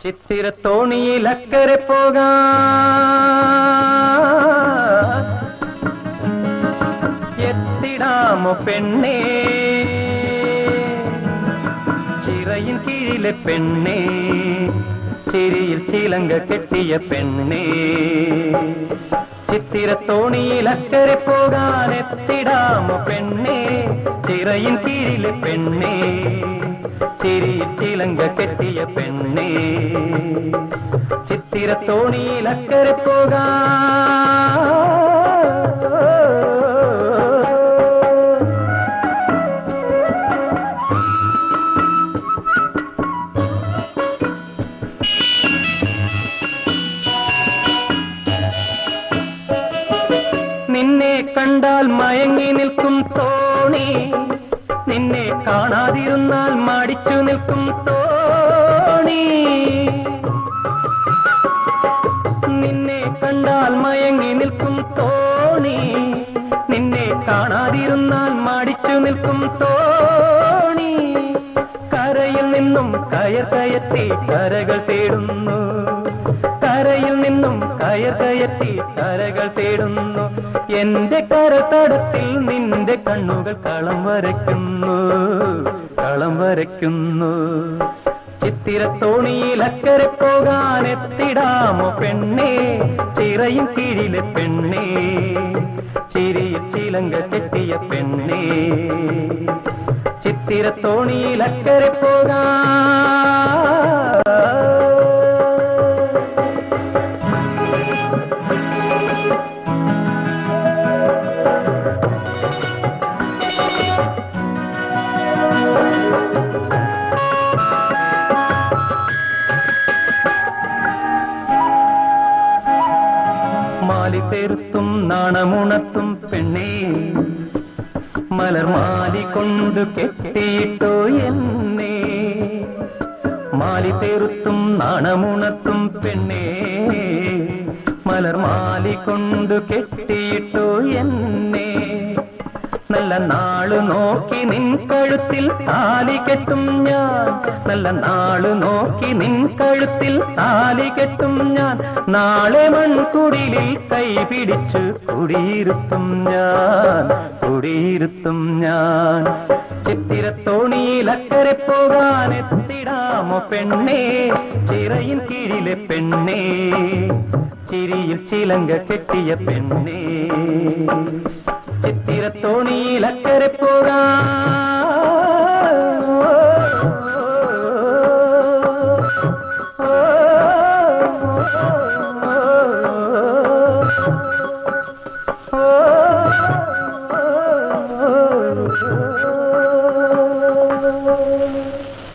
ചിത്തിരത്തോണിയിൽ അക്കരെ പോകാൻ എത്തിടാമോ പെണ്ണേ, ചിറയിൻ കീഴിലെ പെണ്ണേ, ചിരിയിൽ ചിലങ്ക കെട്ടിയ പെണ്ണേ. ചിത്തിരത്തോണിയിൽ അക്കരെ പോകാൻ എത്തിടാമോ പെണ്ണേ, ചിറയിൻ കീഴിലെ പെണ്ണേ, ചിരിയിൽ ചിലങ്ക കെട്ടിയ പെണ്ണേ. ചിത്തിരത്തോണിയിൽ അക്കരെ പോകാൻ നിന്നെ കണ്ടാൽ മയങ്ങി നിൽക്കും തോണി, നിന്നെ കാണാതിരുന്നാൽ മടിച്ചു നിൽക്കും തോണി. നിന്നെ കണ്ടാൽ മയങ്ങി നിൽക്കും തോണി, നിന്നെ കാണാതിരുന്നാൽ മടിച്ചു നിൽക്കും തോണി. കരയിൽ നിന്നും കയർ കയറ്റി കരകൾ തേടുന്നു, കരയിൽ നിന്നും കയർ കയറ്റി കരകൾ തേടുന്നു. എന്റെ കരതടത്തിൽ നിന്റെ കണ്ണുകൾ കളം വരയ്ക്കുന്നു, കളം വരയ്ക്കുന്നു. ചിത്തിരത്തോണിയിൽ അക്കരെ പോകാൻ എത്തിടാമോ പെണ്ണേ, ചിറയും കീഴിലെ പെണ്ണേ, ചിരിയിൽ ചിലങ്ക കെട്ടിയ പെണ്ണേ. ചിത്തിരത്തോണിയിൽ അക്കരെ പോകാൻ മാലി തെരുത്തും നാണമുണത്തും പെണ്ണേ, മലർമാലി കൊണ്ടു കെട്ടിയിട്ടോ എന്നെ. മാലി തെരുത്തും നാണമുണത്തും പെണ്ണേ, മലർമാലി കൊണ്ടു കെട്ടിയിട്ടോ എന്നെ. നല്ല നാളു നോക്കി നിൻ കഴുത്തിൽ താലി കെട്ടും ഞാൻ, നല്ല നാളു നോക്കി നിൻ കഴുത്തിൽ താലി കെട്ടും ഞാൻ. നാളെ മൺകുടിലിൽ കൈ പിടിച്ചു കുടിയിരുത്തും ഞാൻ, കുടിയിരുത്തും ഞാൻ. ചിത്തിരത്തോണിയിൽ അക്കരെ പോകാൻ എത്തിടാമോ പെണ്ണേ, ചിറയിൻ കീഴിലെ പെണ്ണേ, ചിരിയിൽ ചിലങ്ക കെട്ടിയ പെണ്ണേ. ചിത്തിരത്തോണിയിൽ അക്കരെ